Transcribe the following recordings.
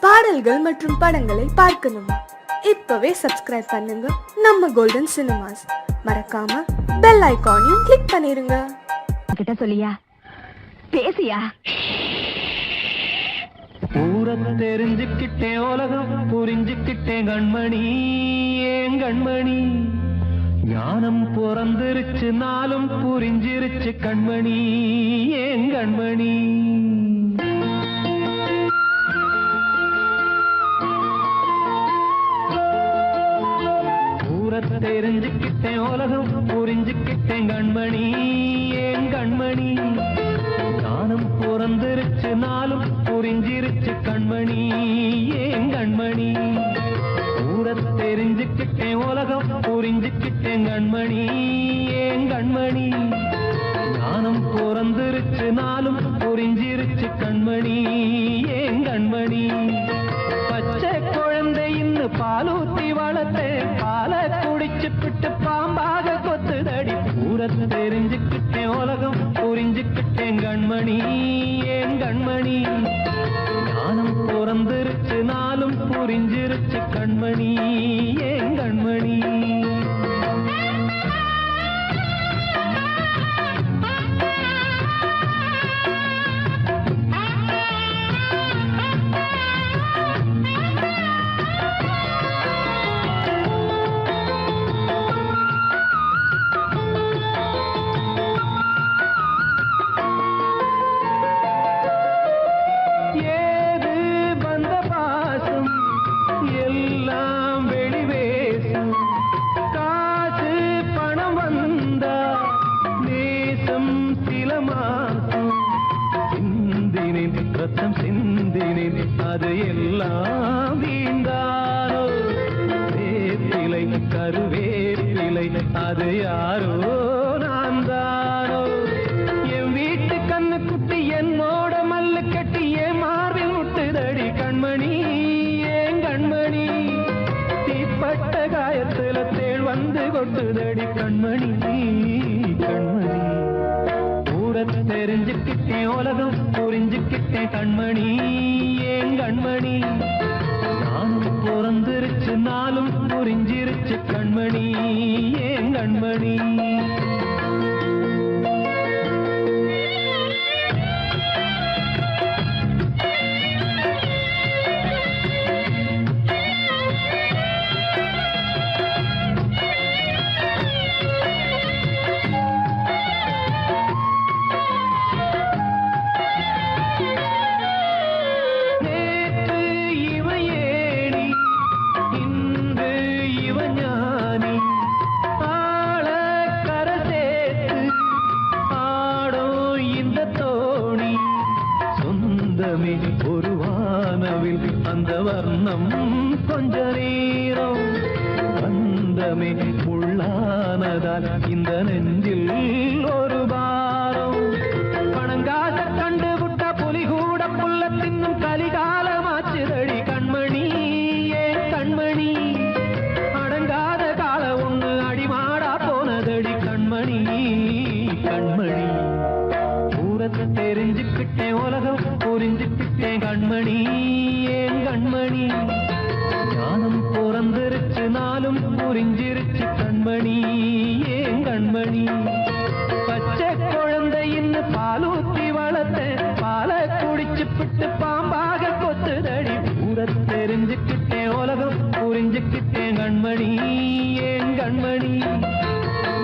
பாடல்கள் மற்றும் படங்களை பார்க்கணுமா? இப்பவே சப்ஸ்கிரைப் பண்ணுங்க நம்ம கோல்டன் சினிமாஸ். மறக்காம பெல் ஐகானையும் கிளிக் பண்ணிருங்க. கிட்ட சொல்லியா பேசியா? ஊரத்தை தெரிஞ்சுக்கிட்டேன், உலகம் புரிஞ்சுக்கிட்டேன் கண்மணி, ஏன் கண்மணி. ஞானம் பிறந்திருச்சு, நாளும் புரிஞ்சிருச்சு கண்மணி, ஏன் கண்மணி. ஊரத்தை தெரிஞ்சுக்கிட்டேன், உலகம் புரிஞ்சுக்கிட்டேன் கண்மணி, ஏன் கண்மணி. ஞானம் பிறந்திருச்சு, நாளும் புரிஞ்சிருச்சு கண்மணி, ஏன் கண்மணி. ஊரத் தெரிஞ்சுக்கிட்டேன், உலகம் புரிஞ்சுக்கிட்டேன் கண்மணி, ஏன் கண்மணி. ஞானம் பிறந்திருச்சு, நாளும் புரிஞ்சிருச்சு கண்மணி, ஏன் கண்மணி. பச்சை குழந்தை இன்னும் பாலூத்தி வளர்த்து பாலை குடிச்சு பிட்டு பாம்பாக கொத்துதடி. ஊரத் தெரிஞ்சுக்கிட்டேன், உலகம் புரிஞ்சுக்கிட்டேன் கண்மணி, ஏன் கண்மணி. ஞானம் பிறந்திருச்சு, நாளும் புரிஞ்சிருச்சு கண்மணி, ஏன் கண்மணி. அது எல்லாம் வீண்டாரோ, வேப்பிலை கருவேப்பிலை அது யாரோ நான் தானோ. என் வீட்டு கண்ணு குட்டி என்னோட மல்லு கட்டி என் மார்பில் முட்டுதடி கண்மணி, ஏன் கண்மணி. தீப்பட்ட காயத்துல தேள் வந்து கொட்டுதடி கண்மணி, கண்மணி. ஊரத் தெரிஞ்சுக்கிட்டேன், உலகம் புரிஞ்சுக்கிட்டேன் கண்மணி, ஏன் கண்மணி. நானும் பிறந்திருச்சு, நாளும் புரிஞ்சிருச்சு கண்மணி, ஏன் கண்மணி. ஒரு வானவில் அந்த வர்ணம் கொஞ்ச நேரம் வந்தமே உள்ளானதால் இந்த நெஞ்சில் ஒரு பாரம். பணங்காச கண்டு விட்ட புலி கூட புல்ல தின்னும் கலிகாலமாச்சுதடி கண்மணி, ஏன் கண்மணி. அடங்காத கால ஒண்ணு அடிமாடா போனதடி கண்மணி, கண்மணி. ஊரத்தை தெரிஞ்சுக்கிட்டேன், உலகம் புரிஞ்சுக்கிட்டேன் கண்மணி, ஏன் கண்மணி. ஞானம் பிறந்திருச்சு, நாளும் புரிஞ்சிருச்சு கண்மணி, ஏன் கண்மணி. பச்சை குழந்தை இன்னும் பாலூத்தி வளர்த்த பாலை குடிச்சு பிட்டு பாம்பாக கொத்துதடி. ஊரத் தெரிஞ்சுக்கிட்டேன், உலகம் புரிஞ்சுக்கிட்டேன் கண்மணி, ஏன் கண்மணி.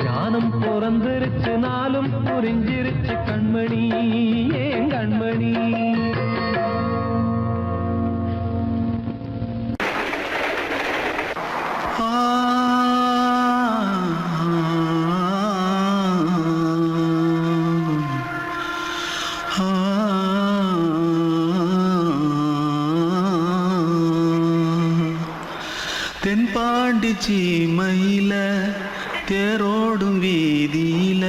ஞானம் பிறந்திருச்சு, நாளும் புரிஞ்சிருச்சு கண்மணி, ஏன் கண்மணி. தென்பாண்டி சீமையில தேரோடும் வீதியில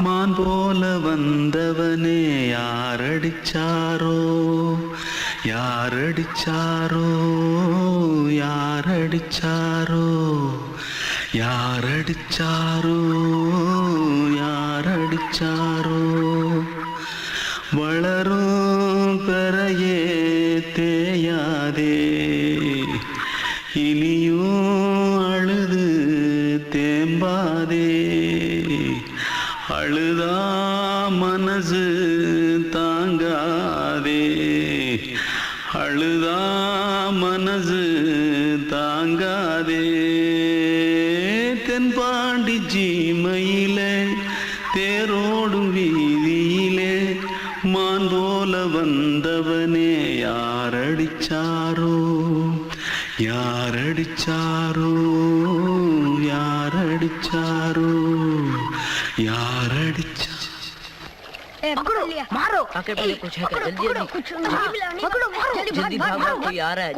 மான் போல வந்தவனே யாரடிச்சாரோ, யாரடிச்சாரோ, யாரடிச்சாரோ, யாரடிச்சாரோ, யாரடிச்சாரோ. வளரும் பெறையே தே தேயாதே இனியும் அழுது தேம்பாதே அழுதா மனசு தாங்காதே அழுதா மனசு தாங்காதே தென்பாண்டி சீமையிலே தேரோடும் வீதியிலே மான் போல வந்தவனே யாரடிச்சாரோ யாரடிச்சாரோ யாரடிச்சாரோ யாரடிச்சா मारो आके पहले कुछ है क्या जल्दी जल्दी भाग भाग कोई आ रहा है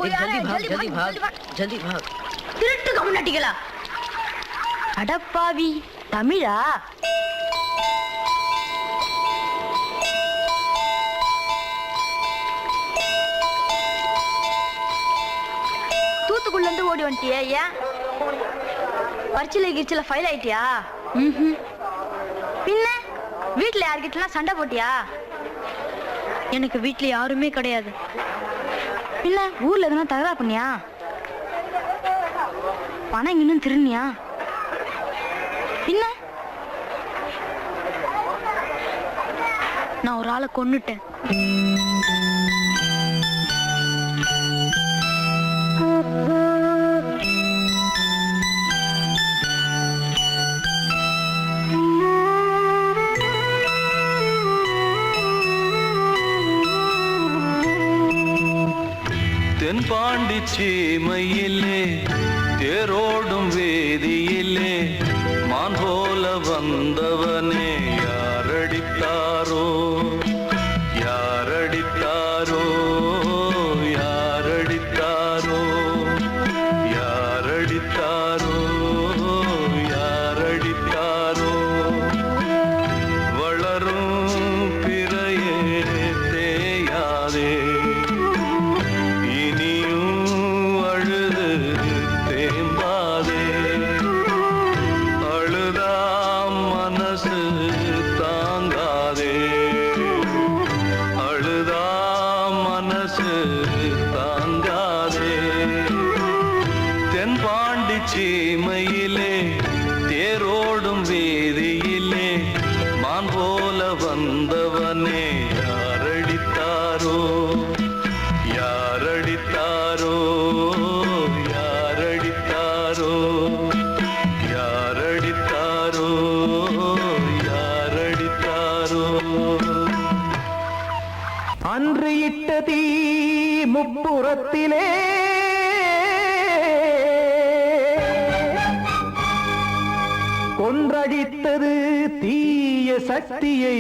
जल्दी भाग जल्दी भाग திருட்டு கம்யூனிட்டிகளா அடப்பாவி தமிழா தூத்துக்குள்ள இருந்து ஓடி வந்துட்டியா ஏன் பரிச்சையில கிரிச்சில ஃபைல் ஆயிட்டியா பின்ன வீட்டுல யார்கிட்டலாம் சண்டை போட்டியா எனக்கு வீட்டுல யாருமே கிடையாது பின்ன ஊர்ல எதுனா தகராறு பண்ணியா பணம் இன்னும் திருநியா பின்ன நான் ஒரு ஆளை கொன்னுட்டேன் தென்பாண்டி சீமையிலே தேரோடும் வேதியிலே மான் போல வந்தவனே யாரடித்தாரோ யாரடித்தாரோ யாரடித்தாரோ யாரடித்தாரோ யாரடித்தாரோ வளரும் பிறையே தேயாதே தென்பாண்டி சீமையிலே தேரோடும் வேதியிலே மான் போல வந்தவனே யாரடித்தாரோ யாரடித்தாரோ யாரடித்தாரோ யாரடித்தாரோ யாரடித்தாரோ அன்று இட்ட தீ முப்புறத்திலே கொன்றடித்தது தீய சக்தியை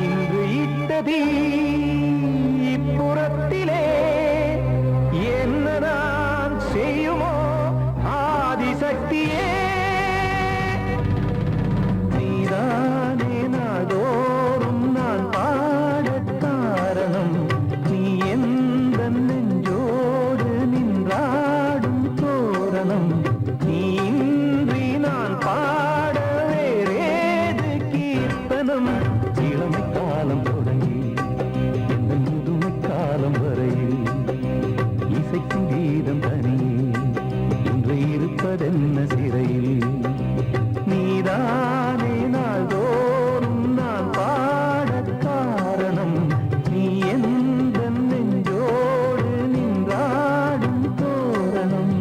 இன்று இட்டதீ இப்புறத்திலே என்ன நான் செய்யுமோ ஆதிசக்தியே நீதானே நாடோறும் நான் பாடக் காரணம் நீ எந்த நெஞ்சோடு நின்றாடும் தோரணம் நீன்றி நான் பாட வேறேது கீர்த்தனம் இளமை காலம் தொடங்கி இந்த முதுமை காலம் வரையில் இசைக்கும் கீதம் தனியே இன்று இருப்பதென்ன சிறையில் நீதானே நாள்தோறும் நான் பாடக் காரணம் நீ எந்த நெஞ்சோடு நின்றாடும் தோரணம்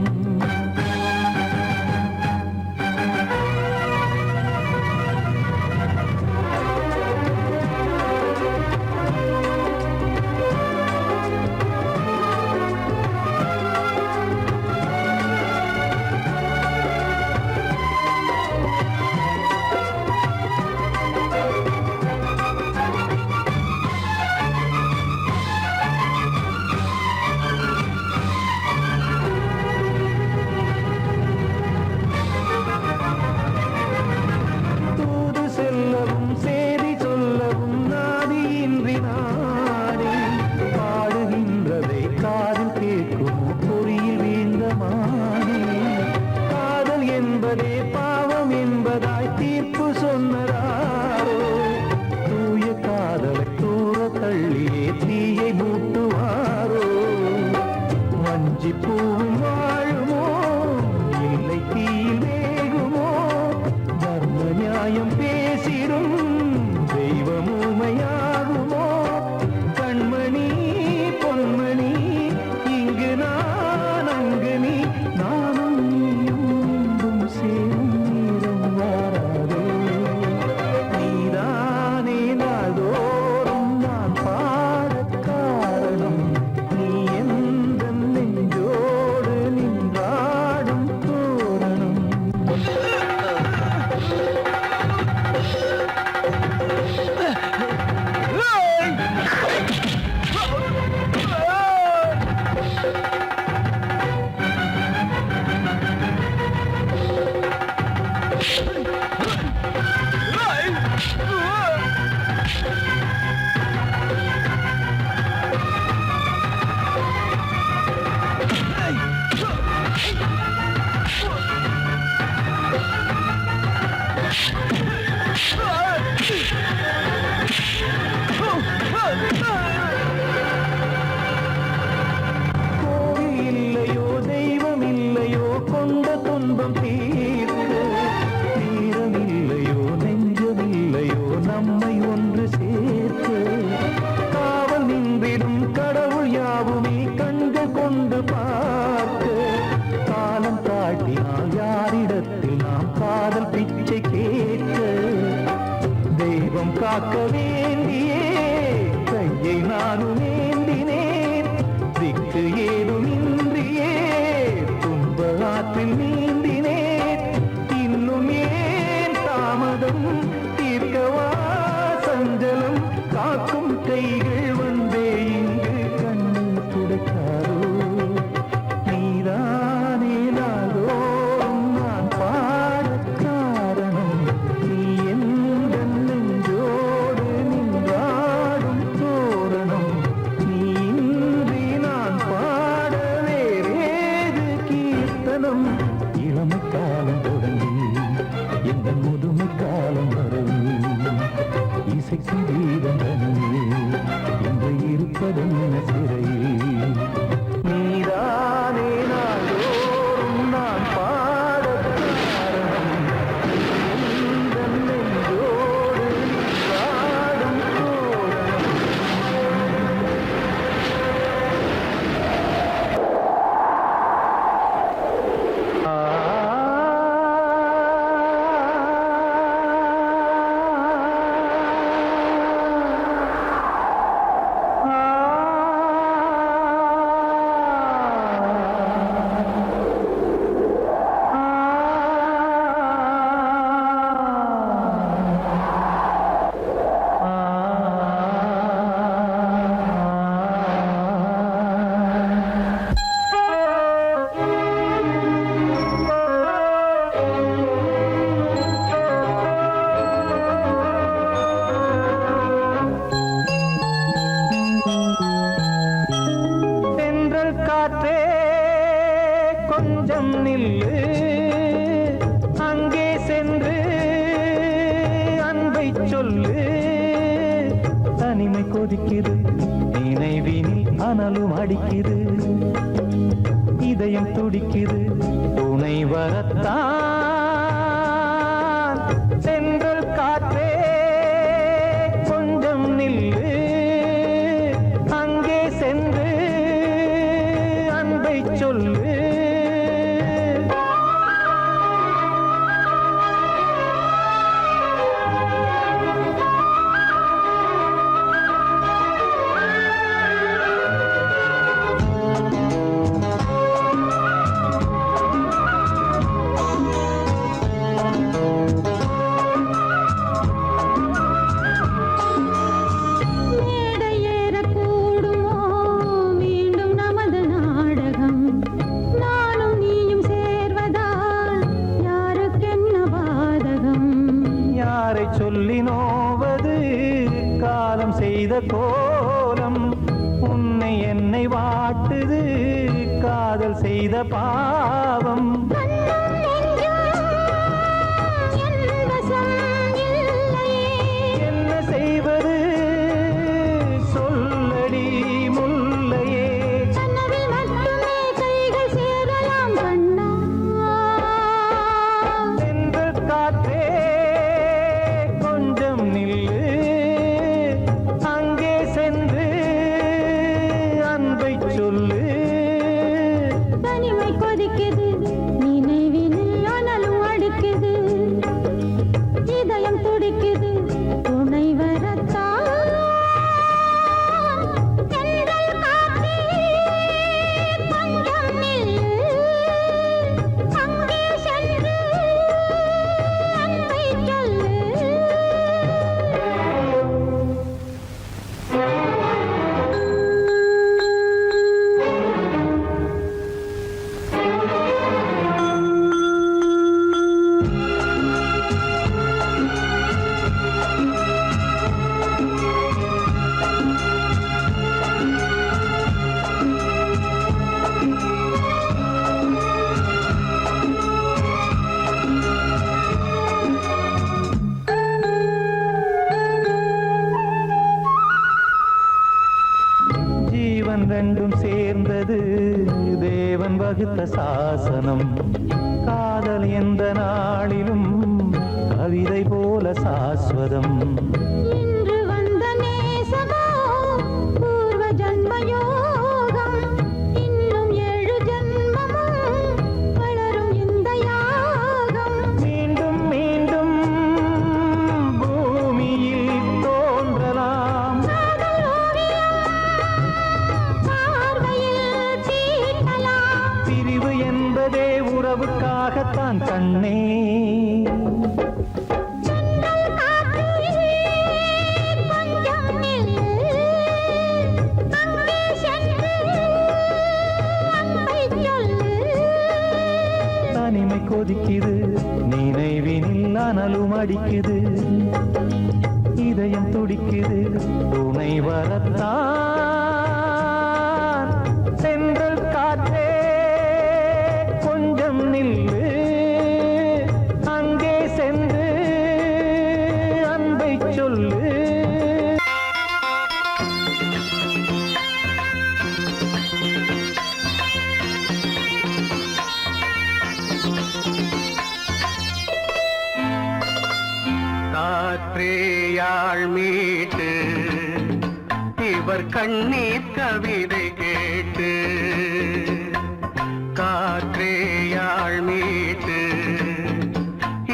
கோவில் இல்லையோ தெய்வம் இல்லையோ கொண்ட துன்பம் தீர்க்க தீரமில்லையோ நெஞ்சமில்லையோ நம்மை ஒன்று சேர்க்க காவல் நின்றிடும் கடவுள் யாவுமே கண்கள் கொண்டு பார்க்க காலம் தாட்டினால் யாரிடத்தில் நாம் காதல் பிச்சை கேட்க தெய்வம் காக்க வேண்டியே கையை நானும் ஏந்தினேன் திக்கு ஏதுமின்றியே துன்ப ஆற்றில் நீந்தினேன் இன்னும் ஏன் தாமதம் தீர்க்கவா சஞ்சலம் காக்கும் கைகள் வந்தே இங்கு கண்ணு துடைக்காரோ நீதானே நாள்தோறும் நான் பாடக் காரணம் நீ எந்த நெஞ்சோடு நின்றாடும் தோரணம் நீ இன்றி நான் பாட வேறேது கீர்த்தனம் இளமை காலம் தொடங்கி எந்த முதுமை காலம் வரை இசைக்கு வீதம் தனியே இன்று இருப்பதென்ன சிறையில் நீதானே நாள்தோறும் நான் பாடக் காரணம் எந்த நெஞ்சோடு நின்றாடும் தோரணம் தென்றல் காற்றே கொஞ்சம் நில்லு அங்கே சென்று அன்பை சொல்லு தனிமை கொதிக்குது நினைவினில் அனலும் அடிக்குது இதயம் துடிக்குது துணை வரத்தான் தென்றல் காற்றே கொஞ்சம் நில்லு அங்கே சென்று அன்பை சொல்லு மேடையேறக்கூடுமோ மீண்டும் நமது நாடகம் நானும் நீயும் சேர்வதால் யாருக்கென்ன பாதகம் யாரை சொல்லி நோவது காலம் செய்த கோலம் உன்னை என்னை வாட்டுது காதல் செய்த பாவம் கண்ணும் நெஞ்சும் என் வசம் இல்லையே என்ன செய்வது சொல்லடி முல்லையே கனவில் மட்டுமே கைகள் சேரலாம் கண்ணா தென்றல் காற்றே கொஞ்சம் நில்லு அங்கே சென்று அன்பை சொல்லு தனிமை கொதிக்குது நீ வகுத்த சாசனம். காதல் எந்த நாளிலும் கவிதை போல சாஸ்வதம். இன்று வந்த நேசமோ பூர்வ ஜன்ம யோகம். இன்னும் 7 ஜன்மமும் வளரும் இந்த யாகம். மீண்டும் மீண்டும் பூமியில் தோன்றலாம். காதல் ஓவியம் பார்வையில் தீட்டலாம். பிரிவு என்பதே உறவுக்காகத்தான் கண்ணே. ஜன்னல் காற்றில் கொஞ்சம் நில்லு. அங்கே சென்று அன்பை சொல்லு. தனிமை கொதிக்குது, நினைவினில் அனலும் அடிக்குது. இதயம் துடிக்குது, துணை வரத்தான். சென்றல் காற்றே கொஞ்சம் நில்லு. அங்கே சென்று அன்பை சொல்லு. காற்றேயாள் மீட்டு இவர் கண்ணீர் கவிதை கேட்டு. காற்றேயாள் மீட்டு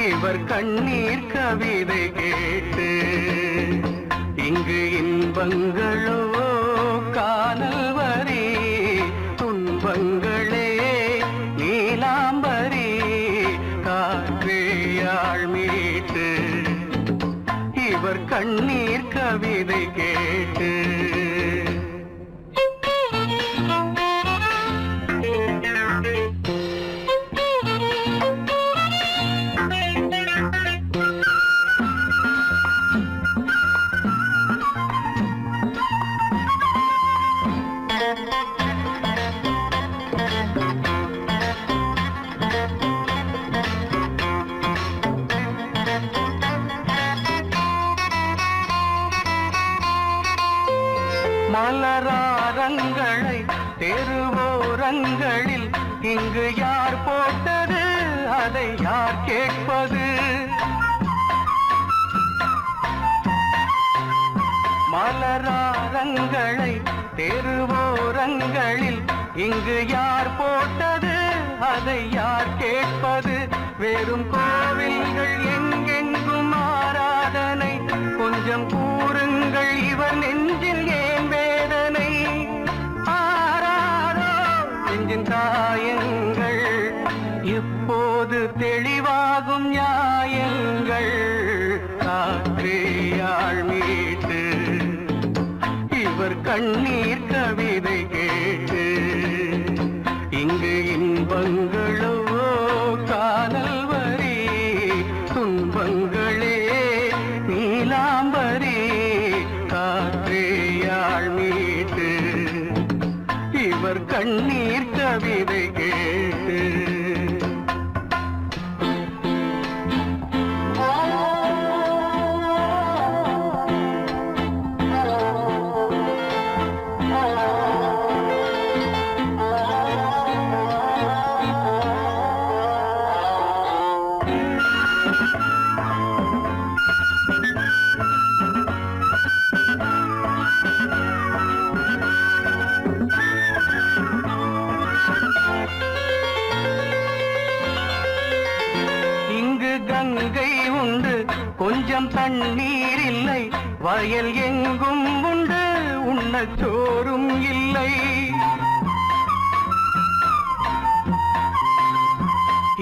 இவர் கண்ணீர் கவிதை கேட்டு. இங்கு இன்பங்களோ காணல் வரி, துன்பங்களே நீலாம்பரி. காற்றேயாள் மீட்டு இவர் கண்ணீர் கவிதை கேட்டு. மலராரங்களை தெருவோரங்களில் இங்கு யார் போட்டது, அதை யார் கேட்பது? மலராரங்களை தெருவோரங்களில் இங்கு யார் போட்டது, அதை யார் கேட்பது? வெறும் கோவில்கள் எங்கெங்கும் ஆராதனை, கொஞ்சம் கூறுங்கள் இவர் நெஞ்சில் ஏன் வேதனை? ஆராரோ நெஞ்சின் காயங்கள், இப்போது தெளிவாகும் நியாயங்கள். காற்றேயாள் மீட்டு இவர் கண்ணீர் கவிதை கேட்டு. இங்கு இன்பங்களோ காணல் வரி, துன்பங்களே நீலாம்பரி. காற்றேயாள் மீட்டு இவர் கண்ணீர் கவிதை கேட்டு. கங்கை உண்டு, கொஞ்சம் தண்ணீர் இல்லை. வயல் எங்கும் உண்டு, உண்ணச் சோறும் இல்லை.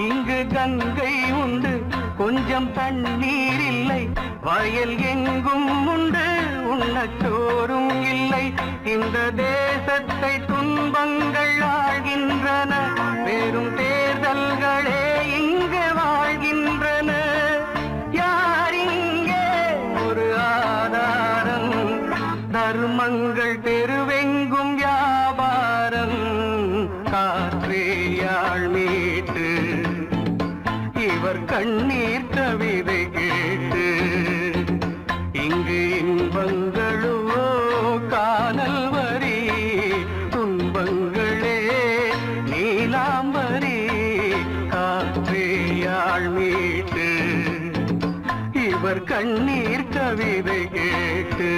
இங்கு கங்கை உண்டு, கொஞ்சம் தண்ணீர் இல்லை. வயல் எங்கும் உண்டு, உண்ணச் சோறும் இல்லை. இந்த தேசத்தை துன்பங்கள் ஆழ்கின்றன, வெறும் தேர்தல்களே இங்கு வாழ்கின்றன. யார் இங்கே ஒரு ஆதாரம்? தர்மங்கள் தெருவெங்கும் வியாபாரம். காற்றேயாள் மீட்டு இவர் கண்ணீர் கவிதை கேட்டு. இங்கு இன்பங்களோ காணல் வரி, துன்பங்களே நீலாம் கண்ணீர் கவிதை கேட்டு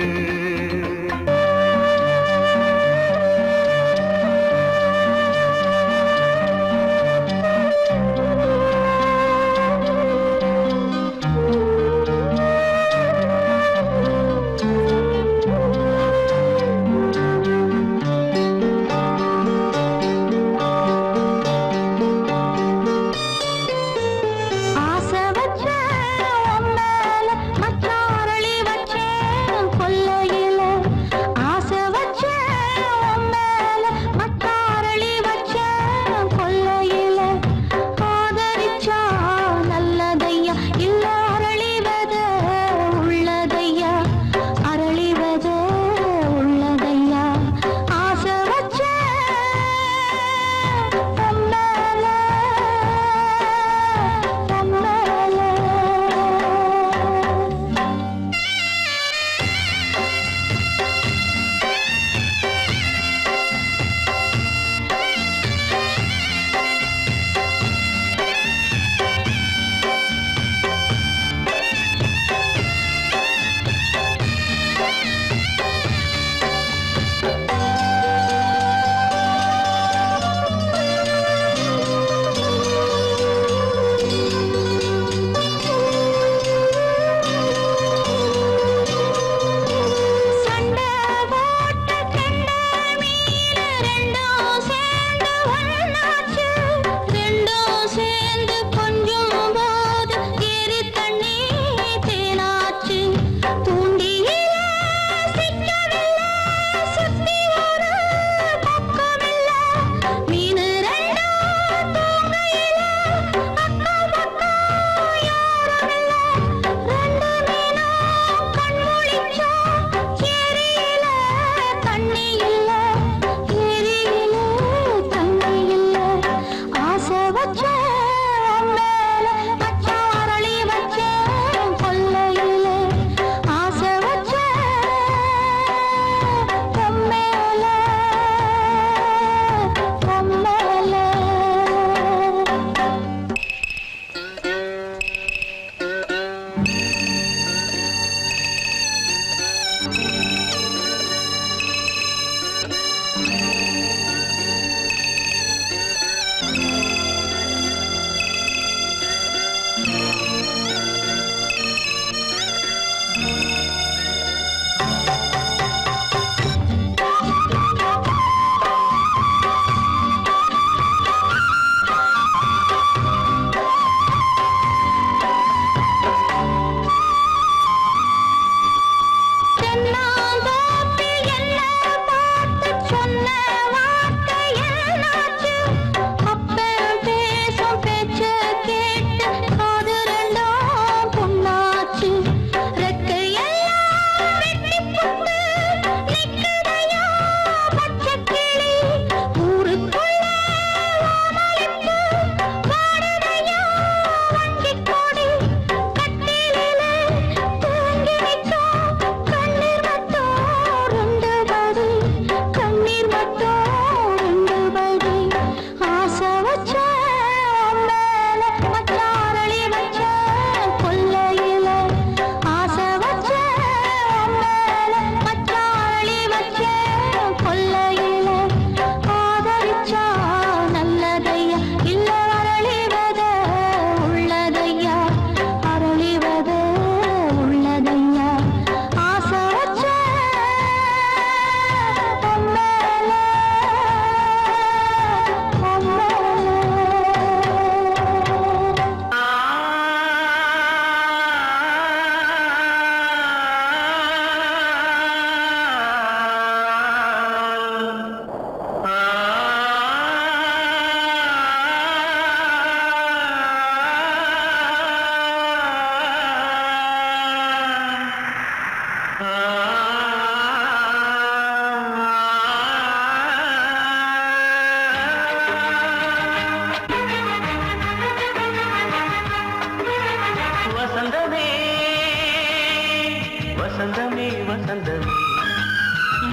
வசந்தமே வசந்தமே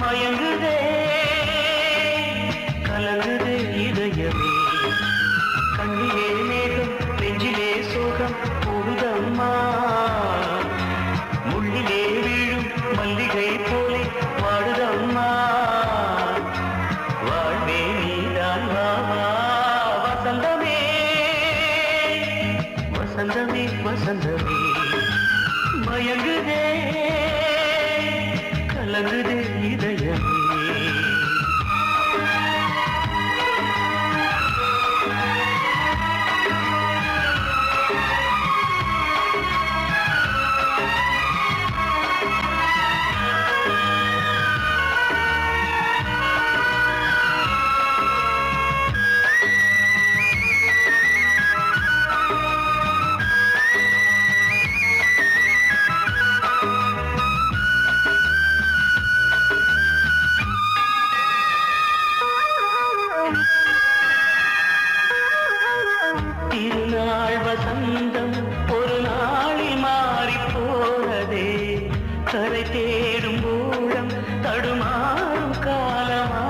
மயங்குதே கலங்குதே இதயமே கண்ணிலே மேகம் நெஞ்சிலே சோகம் கூடுதம்மா கலங்குதே இதயமே. திருநாள் வசந்தம் ஒரு நாளில் மாறி போனதே, கரை தேடும் ஊழம் தடுமாறும் காலமா